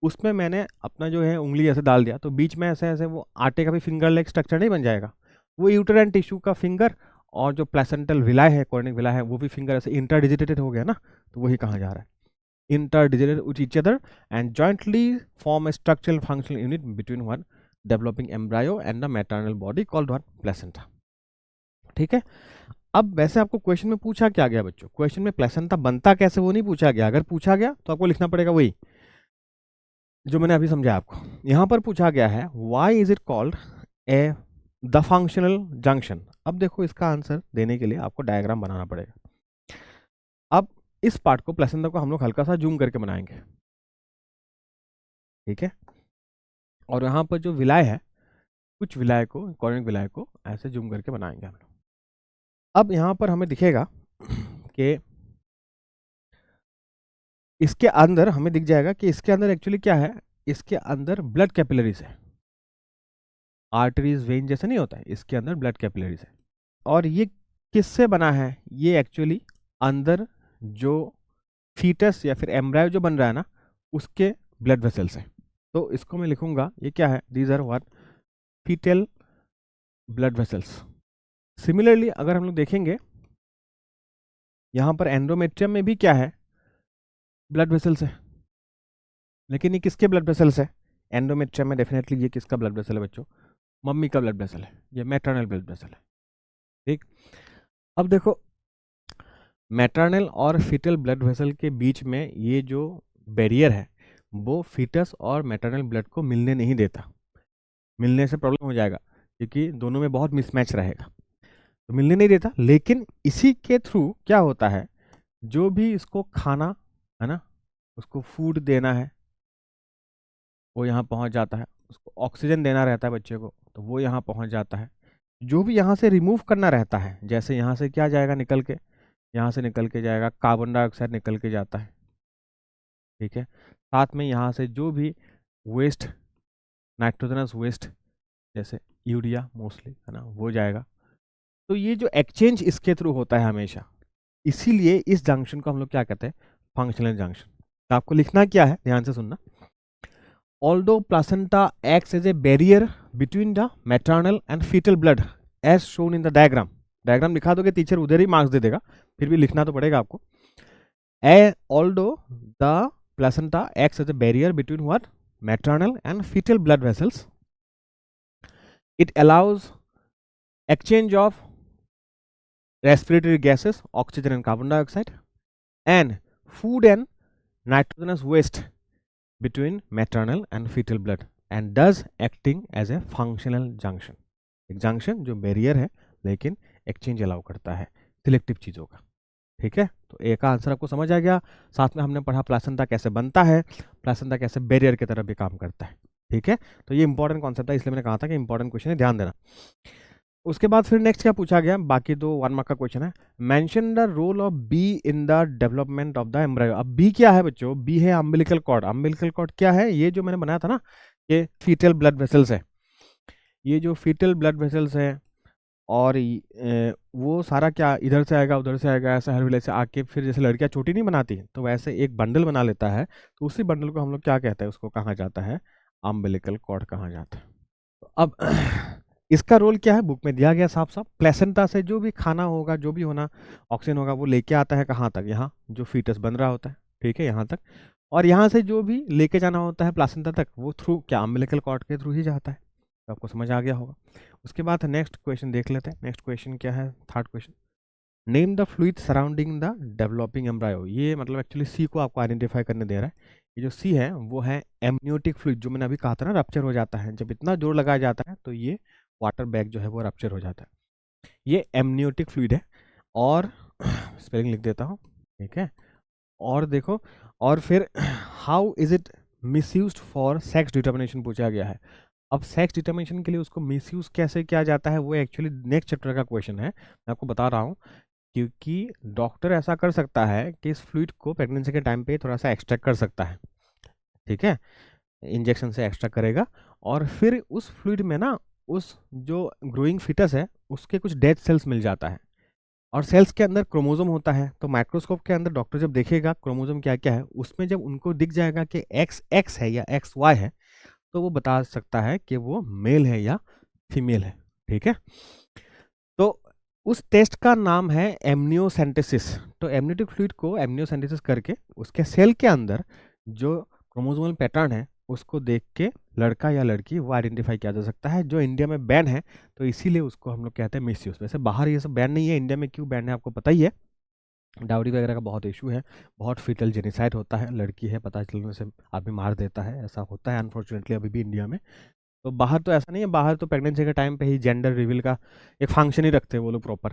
उसमें मैंने अपना जो है उंगली ऐसे डाल दिया, तो बीच में ऐसे ऐसे वो आटे का भी फिंगर लाइक स्ट्रक्चर नहीं बन जाएगा, वो यूटेराइन टिश्यू का फिंगर और जो प्लेसेंटल विलाय है, कॉर्निक विलाय है, वो भी फिंगर ऐसे इंटरडिजिटेटेड हो गया ना, तो वही कहा जा रहा है interdigitated with each other and jointly form A structural functional unit between one developing embryo and the maternal body called one placenta. ठीक है, अब वैसे आपको क्वेश्चन में पूछा क्या गया बच्चों, क्वेश्चन में प्लेसेंटा बनता कैसे वो नहीं पूछा गया, अगर पूछा गया तो आपको लिखना पड़ेगा वही जो मैंने अभी समझाया आपको। यहां पर पूछा गया है why is it called a the functional junction. अब देखो इसका आंसर देने के लिए आपको डायग्राम बनाना पड़ेगा। अब इस पार्ट को प्लेसेंटा को हम लोग हल्का सा जूम करके बनाएंगे, ठीक है, और यहाँ पर जो विलाय है, कुछ विलाय को, कॉर्निक विलाय को ऐसे जूम करके बनाएंगे हम लोग। अब यहाँ पर हमें दिखेगा कि इसके अंदर हमें दिख जाएगा कि इसके अंदर एक्चुअली क्या है, इसके अंदर ब्लड कैपिलरीज है, आर्टरीज वेन जैसे नहीं होता है, इसके अंदर ब्लड कैपिलरीज है। और ये किससे बना है, ये एक्चुअली अंदर जो फीटस या फिर एम्ब्रायो जो बन रहा है ना, उसके ब्लड वेसल्स है। तो इसको मैं लिखूंगा, ये क्या है, these are what foetal blood vessels. Similarly अगर हम लोग देखेंगे यहाँ पर एंडोमेट्रियम में भी क्या है, ब्लड वेसल्स है, लेकिन ये किसके ब्लड वेसल्स है, एंडोमेट्रियम में डेफिनेटली ये किसका ब्लड वेसल है बच्चों, मम्मी का ब्लड वेसल है, ये मैटरनल ब्लड वेसल है। ठीक, अब देखो मैटरनल और फीटल ब्लड वेसल के बीच में ये जो बैरियर है वो फीटस और मैटरनल ब्लड को मिलने नहीं देता, मिलने से प्रॉब्लम हो जाएगा क्योंकि दोनों में बहुत मिसमैच रहेगा, तो मिलने नहीं देता। लेकिन इसी के थ्रू क्या होता है, जो भी इसको खाना है ना, उसको फूड देना है, वो यहाँ पहुँच जाता है, उसको ऑक्सीजन देना रहता है बच्चे को, तो वो यहाँ पहुँच जाता है। जो भी यहाँ से रिमूव करना रहता है, जैसे यहाँ से क्या जाएगा निकल के, यहाँ से निकल के जाएगा कार्बन डाइऑक्साइड निकल के जाता है, ठीक है, साथ में यहाँ से जो भी वेस्ट, नाइट्रोजनस वेस्ट जैसे यूरिया मोस्टली है ना, वो जाएगा। तो ये जो एक्सचेंज इसके थ्रू होता है हमेशा, इसीलिए इस जंक्शन को हम लोग क्या कहते हैं, फंक्शनल जंक्शन। तो आपको लिखना क्या है, ध्यान से सुनना, although placenta acts as a barrier between the maternal and foetal blood as shown in the diagram. Diagram दिखा दोगे टीचर उधर ही मार्क्स दे देगा, फिर भी लिखना तो पड़ेगा आपको। Although the placenta acts as a barrier between what maternal and foetal blood vessels, it allows exchange of respiratory gases, oxygen and carbon dioxide, and food and nitrogenous waste between maternal and fetal blood and does acting as a functional junction। एक junction जो barrier है लेकिन exchange allow करता है selective चीज़ों का। ठीक है, तो ए का आंसर आपको समझ आ गया। साथ में हमने पढ़ा प्लासेंटा कैसे बनता है, प्लासेंटा कैसे बैरियर की तरह भी काम करता है। ठीक है, तो ये इंपॉर्टेंट कॉन्सेप्ट है, इसलिए मैंने कहा था कि इंपॉर्टेंट क्वेश्चन है, ध्यान देना। उसके बाद फिर नेक्स्ट क्या पूछा गया, बाकी दो 1 मार्क का क्वेश्चन है, mention the role of B in the development of the embryo. अब बी क्या है बच्चों, बी है अम्बिलिकल कॉर्ड। अम्बिलिकल कॉर्ड क्या है, ये जो मैंने बनाया था ना, ये फीटल ब्लड वेसल्स है, ये जो फीटल ब्लड वेसल्स है, और वो सारा क्या इधर से आएगा उधर से आएगा, ऐसा हर विलेज से आके फिर जैसे लड़कियां चोटी नहीं बनाती तो वैसे एक बंडल बना लेता है, तो उसी बंडल को हम लोग क्या कहते हैं, उसको कहा जाता है अम्बिलिकल कॉर्ड कहा जाता है। तो अब इसका रोल क्या है, बुक में दिया गया साफ साफ, प्लेसेंटा से जो भी खाना होगा, जो भी होना ऑक्सीजन होगा, वो लेके आता है कहाँ तक, यहाँ जो फीटस बन रहा होता है, ठीक है, यहाँ तक, और यहाँ से जो भी लेके जाना होता है प्लेसेंटा तक, वो थ्रू क्या अम्बिलिकल कॉर्ड के थ्रू ही जाता है। तो आपको समझ आ गया होगा। उसके बाद नेक्स्ट क्वेश्चन देख लेते हैं। नेक्स्ट क्वेश्चन क्या है, third question, name the fluid surrounding the developing embryo. ये मतलब एक्चुअली सी को आपको आइडेंटिफाई करने दे रहा है। ये जो सी है वो है एमनियोटिक फ्लूइड, जो मैंने अभी कहा था ना रप्चर हो जाता है, जब इतना जोर लगाया जाता है तो ये वाटर बैग जो है वो रप्चर हो जाता है, ये एमनियोटिक फ्लूइड है। और स्पेलिंग लिख देता हूँ, ठीक है, और देखो, और फिर how is it misused for sex determination पूछा गया है। अब सेक्स डिटर्मिनेशन के लिए उसको मिसयूज कैसे किया जाता है, वो एक्चुअली नेक्स्ट चैप्टर का क्वेश्चन है, मैं आपको बता रहा हूँ, क्योंकि डॉक्टर ऐसा कर सकता है कि इस फ्लूइड को प्रेगनेंसी के टाइम पे थोड़ा सा एक्सट्रैक्ट कर सकता है, ठीक है, इंजेक्शन से एक्सट्रैक्ट करेगा, और फिर उस फ्लूइड में ना उस जो ग्रोइंग फिटस है उसके कुछ डेड सेल्स मिल जाता है, और सेल्स के अंदर क्रोमोसोम होता है, तो माइक्रोस्कोप के अंदर डॉक्टर जब देखेगा क्रोमोसोम क्या क्या है, उसमें जब उनको दिख जाएगा कि XX है या XY है, तो वो बता सकता है कि वो मेल है या फीमेल है। ठीक है, तो उस टेस्ट का नाम है एमनियोसेंटेसिस। तो एमनियोटिक फ्लूइड को एमनियोसेंटेसिस करके उसके सेल के अंदर जो क्रोमोसोमल पैटर्न है उसको देख के लड़का या लड़की वो आइडेंटिफाई किया जा सकता है, जो इंडिया में बैन है। तो इसीलिए उसको हम लोग कहते हैं मिसयूज। वैसे बाहर ये सब बैन नहीं है, इंडिया में क्यों बैन है आपको पता ही है। डाउरी वगैरह का बहुत इशू है, बहुत फीटल जेनिसाइड होता है, लड़की है पता चलने से आदमी मार देता है, ऐसा होता है अनफॉर्चुनेटली अभी भी इंडिया में। तो बाहर तो ऐसा नहीं है, बाहर तो प्रेगनेंसी के टाइम पे ही जेंडर रिवील का एक फंक्शन ही रखते हैं वो लोग प्रॉपर।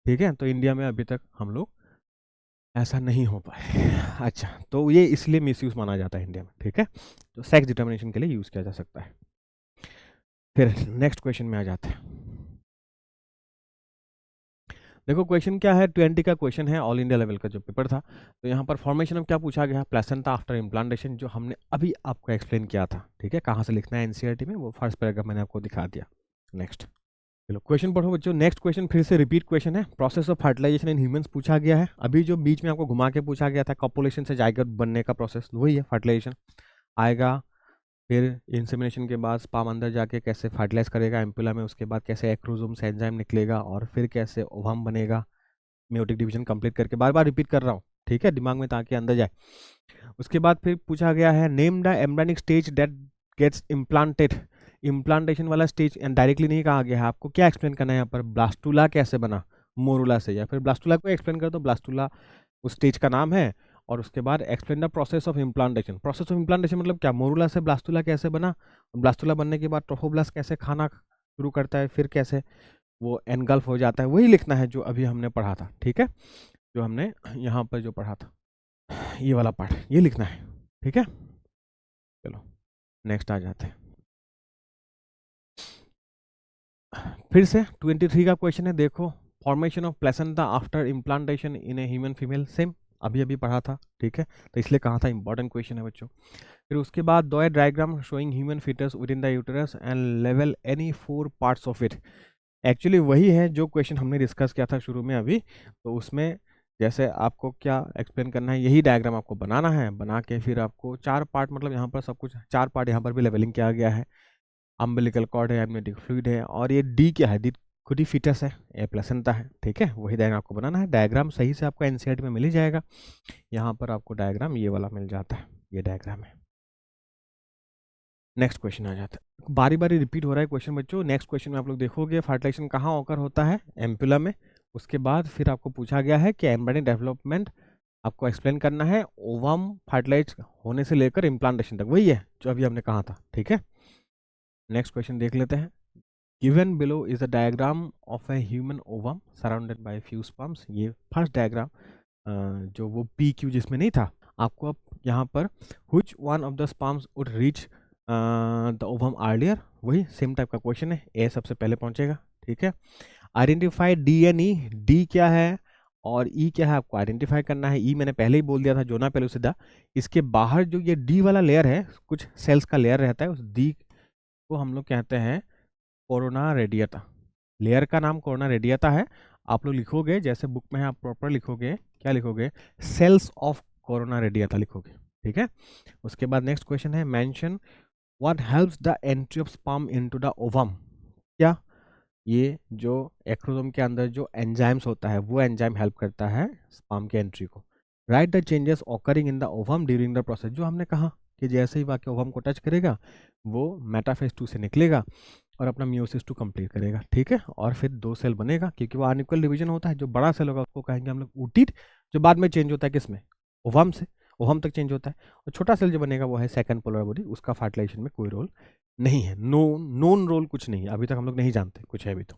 ठीक है, तो इंडिया में अभी तक हम लोग ऐसा नहीं हो पाए। अच्छा, तो ये इसलिए मिसयूज माना जाता है इंडिया में। ठीक है, तो सेक्स डिटर्मिनेशन के लिए यूज़ किया जा सकता है। फिर नेक्स्ट क्वेश्चन में आ जाते हैं। देखो क्वेश्चन क्या है, 20 का क्वेश्चन है, ऑल इंडिया लेवल का जो पेपर था। तो यहाँ पर फॉर्मेशन में क्या पूछा गया है, प्लेसेंटा आफ्टर इम्प्लांटेशन, जो हमने अभी आपको एक्सप्लेन किया था। ठीक है, कहाँ से लिखना है एनसीईआरटी में, वो फर्स्ट पैराग्राफ मैंने आपको दिखा दिया। नेक्स्ट, चलो क्वेश्चन पढ़ो बच्चों। नेक्स्ट क्वेश्चन फिर से रिपीट क्वेश्चन है, process of fertilization in humans पूछा गया है। अभी जो बीच में आपको घुमा के पूछा गया था कॉपुलेशन से जायगोट बनने का प्रोसेस, वही है फर्टिलाइजेशन आएगा। फिर इंसेमिनेशन के बाद स्पर्म अंदर जाके कैसे फर्टिलाइज करेगा एम्पुला में, उसके बाद कैसे एक्रोसोम से एंजाइम निकलेगा, और फिर कैसे ओवम बनेगा मेयोटिक डिवीजन कंप्लीट करके। बार बार रिपीट कर रहा हूँ, ठीक है, दिमाग में ताकि अंदर जाए। उसके बाद फिर पूछा गया है name the embryonic stage that gets implanted. Implantation वाला स्टेज डायरेक्टली नहीं कहा गया है, आपको क्या एक्सप्लेन करना है यहाँ पर, ब्लास्टुला कैसे बना मोरुला से, या फिर ब्लास्टुला को एक्सप्लेन कर दो, ब्लास्टुला उस स्टेज का नाम है। और उसके बाद explain the process of implantation. Process of implantation मतलब क्या, मोरुला से ब्लास्टुला कैसे बना, ब्लास्टुला बनने के बाद ट्रोफोब्लास्ट कैसे खाना शुरू करता है, फिर कैसे वो एनगल्फ हो जाता है, वही लिखना है जो अभी हमने पढ़ा था। ठीक है, जो हमने यहाँ पर जो पढ़ा था ये वाला पार्ट, ये लिखना है। ठीक है, चलो नेक्स्ट आ जाते हैं। फिर से 23 का क्वेश्चन है, देखो formation of placenta after implantation in a human female, same अभी अभी पढ़ा था। ठीक है, तो इसलिए कहा था इंपॉर्टेंट क्वेश्चन है बच्चों। फिर उसके बाद दो diagram showing human foetus within the uterus and लेवल any 4 parts of it. Actually वही है जो क्वेश्चन हमने डिस्कस किया था शुरू में अभी। तो उसमें जैसे आपको क्या एक्सप्लेन करना है, यही डायग्राम आपको बनाना है, बना के फिर आपको 4 पार्ट, मतलब यहाँ पर सब कुछ 4 पार्ट यहाँ पर भी लेवलिंग किया गया है। अम्बिलिकल कॉर्ड है, एमनियोटिक फ्लूइड है, और ये डी क्या है, डी खुद ही फीटस है, ए प्लेसेंटा है। ठीक है, वही डायग्राम आपको बनाना है। डायग्राम सही से आपको एनसीईआरटी में मिल ही जाएगा, यहाँ पर आपको डायग्राम ये वाला मिल जाता है, ये डायग्राम है। नेक्स्ट क्वेश्चन आ जाता है, बारी बारी रिपीट हो रहा है क्वेश्चन बच्चों। नेक्स्ट क्वेश्चन में आप लोग देखोगे फर्टिलाइजेशन कहाँ ऑकर होता है, एम्पुला में। उसके बाद फिर आपको पूछा गया है कि एम्ब्रियोनिक डेवलपमेंट आपको एक्सप्लेन करना है, ओवम फर्टिलाइज होने से लेकर इम्प्लांटेशन तक, वही है जो अभी हमने कहा था। ठीक है, नेक्स्ट क्वेश्चन देख लेते हैं। Given below is a diagram of a human ovum surrounded by few sperms. ये फर्स्ट डायग्राम जो वो पी क्यू जिसमें नहीं था, आपको अब यहाँ पर which one of the sperms would reach the ovum earlier, वही सेम टाइप का क्वेश्चन है। ए सबसे पहले पहुंचेगा। ठीक है, identify D N E, D क्या है और ई क्या है आपको आइडेंटिफाई करना है। ई मैंने पहले ही बोल दिया था, जोना पेलुसिडा। इसके बाहर जो ये डी वाला लेयर है, कुछ सेल्स का लेयर रहता है, उस डी को हम लोग कहते हैं कोरोना रेडिएटा। लेयर का नाम कोरोना रेडिएटा है। आप लोग लिखोगे जैसे बुक में है, आप प्रॉपर लिखोगे, क्या लिखोगे, सेल्स ऑफ कोरोना रेडिएटा लिखोगे। ठीक है, उसके बाद नेक्स्ट क्वेश्चन है, mention what helps the entry of sperm into the ovum. क्या ये जो एक्रोसोम के अंदर जो एंजाइम्स होता है, वो एंजाइम हेल्प करता है स्पर्म के एंट्री को। Right the changes occurring in the ovum during the process, जो हमने कहा कि जैसे ही वाक्य ओवम को टच करेगा वो मेटाफेज 2 से निकलेगा और अपना मियोसिस 2 कंप्लीट करेगा। ठीक है, और फिर 2 सेल बनेगा, क्योंकि वो अनइक्वल डिवीजन होता है। जो बड़ा सेल होगा उसको कहेंगे हम लोग ऊटिड, जो बाद में चेंज होता है किसमें, ओवम से ओवम तक चेंज होता है। और छोटा सेल जो बनेगा वो है सेकंड पोलर बॉडी, उसका फर्टिलाइजेशन में कोई रोल नहीं है, नोन रोल कुछ नहीं है, अभी तक हम लोग नहीं जानते कुछ है अभी तो।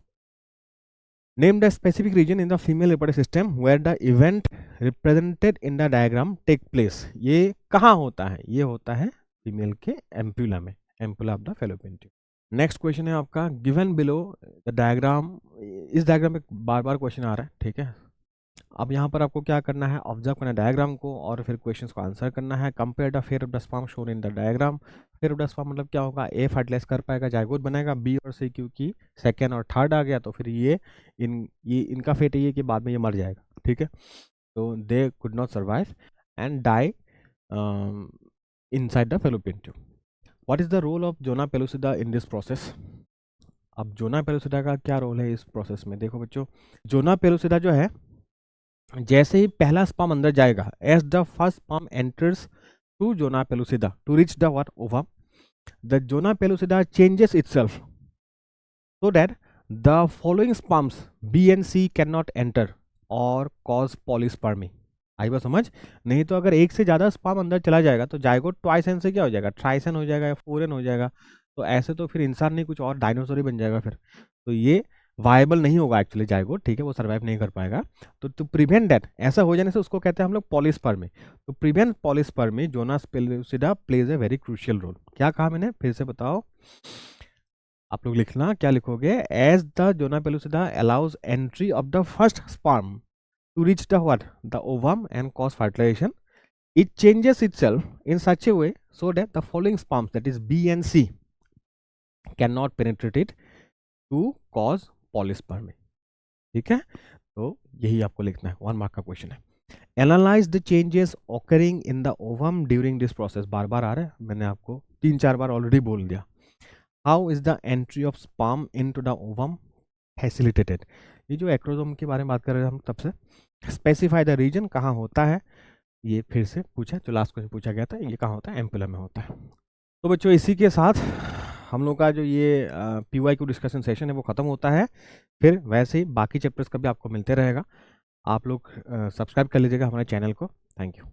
Name the specific region in the female reproductive system where the event represented in the diagram take place. ये कहाँ होता है, ये होता है फीमेल के एम्पुला में, ampulla of the fallopian tube. Next question है आपका, गिवन बिलो द डायग्राम। इस डायग्राम में बार बार क्वेश्चन आ रहा है। ठीक है, अब यहाँ पर आपको क्या करना है, ऑब्जर्व करना है डायग्राम को और फिर क्वेश्चंस को आंसर करना है। Compare the fair of the sperm shown in the diagram. Fair of the sperm मतलब क्या होगा, ए फर्टिलाइज कर पाएगा, जायगोट बनेगा, बी और सी क्योंकि सेकेंड और थर्ड आ गया तो फिर ये इनका फेट ये कि बाद में ये मर जाएगा। ठीक है, तो they could not survive and die inside the fallopian tube. What is the role of zona pellucida in this process. अब जोना पेलुसिडा का क्या रोल है इस प्रोसेस में? देखो बच्चों, जोना पेलुसिडा जो है, जैसे ही पहला स्पर्म अंदर जाएगा, as the first sperm enters to zona pellucida to reach the what ovum, the zona pellucida changes itself so that the following sperms B and C cannot enter or cause polyspermy। आई बात समझ? नहीं तो अगर एक से ज़्यादा sperm अंदर चला जाएगा तो जाइगोट ट्वाइसेन से क्या हो जाएगा, ट्राइसेन हो जाएगा या फोरेन हो जाएगा। तो ऐसे तो फिर इंसान नहीं, कुछ और डायनासोर ही बन जाएगा फिर। तो ये वायबल नहीं होगा एक्चुअली जाइगोट, ठीक है, वो सर्वाइव नहीं कर पाएगा। तो टू प्रिवेंट दैट, ऐसा हो जाने से उसको कहते हैं हम लोग polyspermy. To prevent polyspermy zonas pellucida plays a very crucial role. क्या कहा मैंने, फिर से बताओ आप लोग लिखना, क्या लिखोगे? As the zona pellucida allows entry of the first sperm to reach the what, the ovum and cause fertilisation, it changes itself in such a way so that the following sperms, that is B and C, cannot penetrate it to cause polyspermy। ठीक है, तो यही आपको लिखना है, 1 mark का question है। Analyse the changes occurring in the ovum during this process, बार बार आ रहा है, मैंने आपको 3-4 बार ऑलरेडी बोल दिया। How is the entry of sperm into the ovum facilitated, ये जो एक्रोसोम के बारे में बात कर रहे हैं हम तब से। स्पेसिफाई द रीजन, कहाँ होता है, ये फिर से पूछा, जो लास्ट क्वेश्चन पूछा गया था, ये कहाँ होता है, एम्पुलम में होता है। तो बच्चों इसी के साथ हम लोग का जो ये PYQ डिस्कशन सेशन है वो ख़त्म होता है। फिर वैसे ही बाकी चैप्टर्स का भी आपको मिलते रहेगा। आप लोग सब्सक्राइब कर लीजिएगा हमारे चैनल को। Thank you.